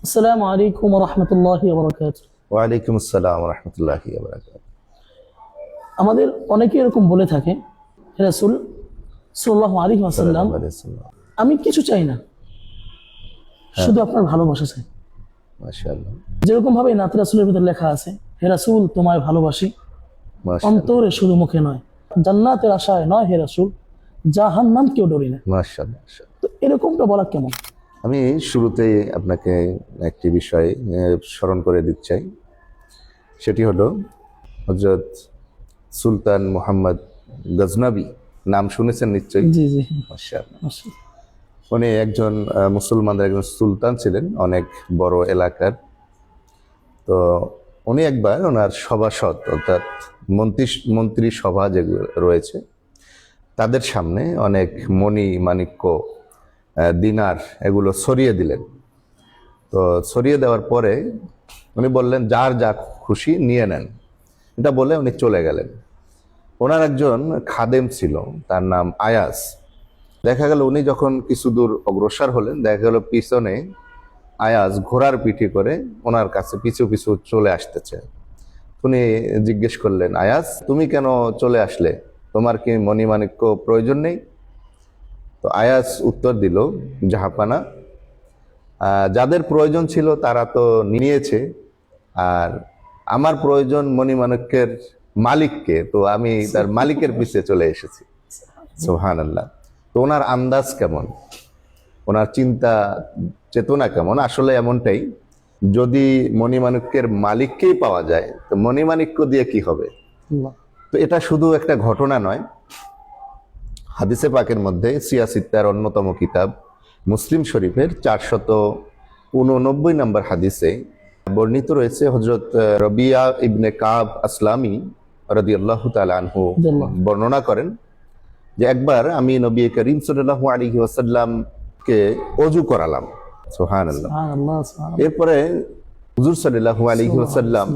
আসসালামু আলাইকুম ওয়া রাহমাতুল্লাহি ওয়া বারাকাতুহু। ওয়ালাইকুম আসসালাম ওয়া রাহমাতুল্লাহি ওয়া বারাকাতুহু। আমাদের অনেকে এরকম বলে থাকে, হে রাসূল সাল্লাল্লাহু আলাইহি ওয়াসাল্লাম, আমি কিছু চাই না, শুধু আপনার ভালোবাসা চাই। মাশাআল্লাহ, যেরকম ভাবে নাত রাসূলের ভিতরে লেখা আছে, হে রাসূল তোমায় ভালোবাসি, মাশাআল্লাহ, অন্তরে শুধু মুখে নয়, জান্নাতের আশায় নয় হে রাসূল, জাহান্নাম কেউ ডরি না। মাশাআল্লাহ। তো এরকমটা বলা কেমন? আমি শুরুতেই আপনাকে একটি বিষয় স্মরণ করে দিতে চাই। সেটি হলো হযরত সুলতান মুহাম্মদ গজনবী, নাম শুনেছেন নিশ্চয়ই। জি জি, মাশাআল্লাহ। মাশাআল্লাহ। উনি একজন মুসলমানদের একজন সুলতান ছিলেন, অনেক বড় এলাকার। তো উনি একবার ওনার সভাসদ অর্থাৎ মন্ত্রী সভা যেগুলো রয়েছে তাদের সামনে অনেক মণি মাণিক্য দিনার এগুলো ছড়িয়ে দিলেন। তো ছড়িয়ে দেওয়ার পরে উনি বললেন, যার যা খুশি নিয়ে নেন, এটা বলে উনি চলে গেলেন। ওনার একজন খাদেম ছিল, তার নাম আয়াস। দেখা গেল উনি যখন কিছু দূর অগ্রসর হলেন, দেখা গেল পিছনে আয়াজ ঘোড়ার পিঠে করে ওনার কাছে পিছু পিছু চলে আসতেছে। উনি জিজ্ঞেস করলেন, আয়াজ তুমি কেন চলে আসলে? তোমার কি মণিমাণিক্য প্রয়োজন নেই? তো আয়াজ উত্তর দিল, জাহাপানা, যাদের প্রয়োজন ছিল তারা তো নিয়েছে, আর আমার প্রয়োজন মণিমাণিক্যের মালিককে, তো আমি তার মালিকের পিছে চলে এসেছি। সুবহানাল্লাহ। তো ওনার আন্দাজ কেমন, ওনার চিন্তা চেতনা কেমন? আসলে এমনটাই, যদি মণিমাণিক্যের মালিককেই পাওয়া যায় তো মণিমাণিক্য দিয়ে কি হবে? তো এটা শুধু একটা ঘটনা নয়, হাদিসে পাকের মধ্যে সিয়াসিত্তার অন্যতম কিতাব মুসলিম শরীফের 489 নম্বর হাদিসে বর্ণিত রয়েছে। হযরত রবিয়া ইবনে কাব আসলামী রাদিয়াল্লাহু তাআলা আনহু বর্ণনা করেন যে একবার আমি নবী করিম সাল্লাল্লাহু আলাইহি ওয়াসাল্লামকে ওযু করালাম। সুবহানাল্লাহ। এরপরে হুজুর সাল্লাল্লাহু আলাইহি ওয়াসাল্লাম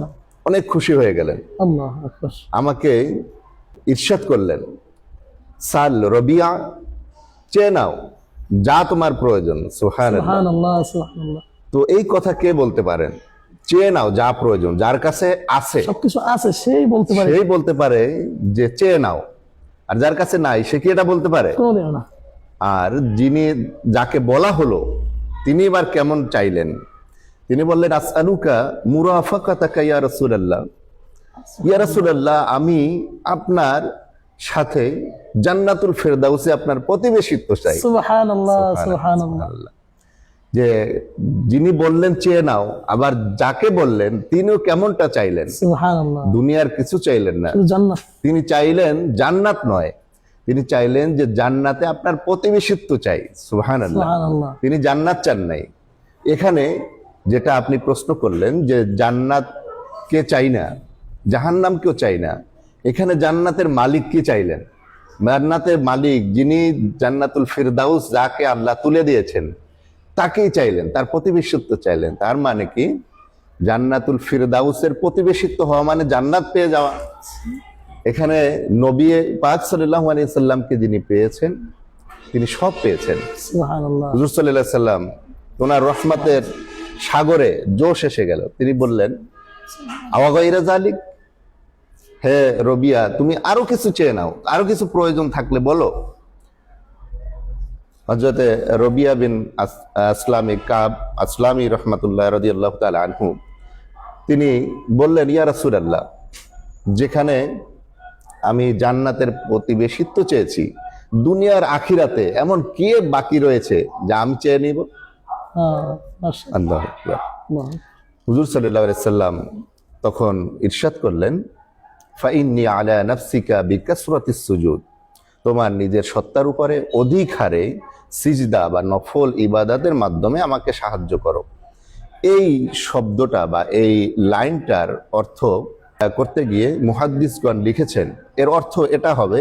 অনেক খুশি হয়ে গেলেন। আল্লাহু আকবার। আমাকে ইরশাদ করলেন, সাল রবিয়া, চেয়ে নাও যা তোমার প্রয়োজন। সুবহানাল্লাহ, সুবহানাল্লাহ। তো এই কথা কে বলতে পারেন? চেয়ে নাও যা প্রয়োজন, যার কাছে আছে সবকিছু আছে সেই বলতে পারে, সেই বলতে পারে যে চেয়ে নাও। আর যার কাছে নাই সে কি এটা বলতে পারে? কোনোদিনও না। আর যিনি যাকে বলা হলো তিনি এবার কেমন চাইলেন? তিনি বললেন, আসআলুকা মুরাফাকাতাকা ইয়া রাসূলুল্লাহ, ইয়া রাসূলুল্লাহ, আমি আপনার সাথে জান্নাতুল ফেরদাউসে আপনার প্রতিবেশিত্ব চাই। সুবহানাল্লাহ, সুবহানাল্লাহ। যে যিনি বললেন চেয়ে নাও, আবার যাকে বললেন তিনিও কেমনটা চাইলেন? সুবহানাল্লাহ। দুনিয়ার কিছু চাইলেন না, শুধু জান্নাত। তিনি চাইলেন জান্নাত নয়, তিনি চাইলেন যে জান্নাতে আপনার প্রতিবেশিত্ব চাই। সুবহানাল্লাহ। সুবহানাল্লাহ। তিনি জান্নাত চান নাই। এখানে যেটা আপনি প্রশ্ন করলেন যে জান্নাত কে চাই না, জাহান্নাম কেউ চাই না, এখানে জান্নাতের মালিক কি চাইলেন? জান্নাতের মালিক যিনি জান্নাতুল ফিরদাউস যাকে আল্লাহ তুলে দিয়েছেন তাকেই চাইলেন, তার প্রতিবেশিত্ব চাইলেন। তার মানে কি, জান্নাতুল ফিরদাউসের প্রতিবেশিত্ব হওয়া মানে জান্নাত পেয়ে যাওয়া। এখানে নবী পাক সাল্লাল্লাহু আলাইহি সাল্লামকে যিনি পেয়েছেন তিনি সব পেয়েছেন। সুবহানাল্লাহ। হুজুর সাল্লাল্লাহু আলাইহি সাল্লাম ওনার রহমতের সাগরে জোশ এসে গেল। তিনি বললেন, আওয়া গায়রা জালিক, হে রবিয়া তুমি আরো কিছু চেয়ে নাও, আরো কিছু প্রয়োজন থাকলে বলো। হযরতে রবিয়া বিন আসলামী কাব আসলামী রহমাতুল্লাহ রাদিয়াল্লাহু তাআলা আনহু তিনি বললেন, ইয়া রাসূলুল্লাহ, যেখানে আমি জান্নাতের প্রতিবেশিত্ব চেয়েছি, দুনিয়ার আখিরাতে এমন কি বাকি রয়েছে যা আমি চেয়ে নিব? আল্লাহু আকবার। হুজুর সাল্লাল্লাহু আলাইহি সাল্লাম তখন ইরশাদ করলেন, ফাইন্নী আলা নাফসিকা বিকাসরাতিস সুজুদ, তোমার নিজের সত্তার উপরে অধিক হারে সিজদা বা নফল ইবাদতের মাধ্যমে আমাকে সাহায্য করো। এই শব্দটা বা এই লাইনটার অর্থ করতে গিয়ে মুহাদ্দিসগণ লিখেছেন, এর অর্থ এটা হবে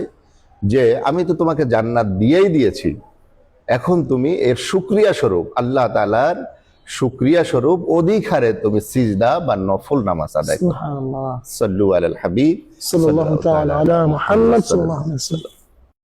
যে আমি তো তোমাকে জান্নাত দিয়েই দিয়েছি, এখন তুমি এর শুকরিয়া স্বরূপ, আল্লাহ তাআলার শুকরিয়া স্বরূপ অধিক হারে তুমি সিজদা বা নফল নামাজ আদায় করো। সুবহানাল্লাহ। সাল্লু আলাল হাবিব সাল্লাল্লাহু তাআলা আলা মুহাম্মদ সাল্লাল্লাহু আলাইহি ওয়াসাল্লাম।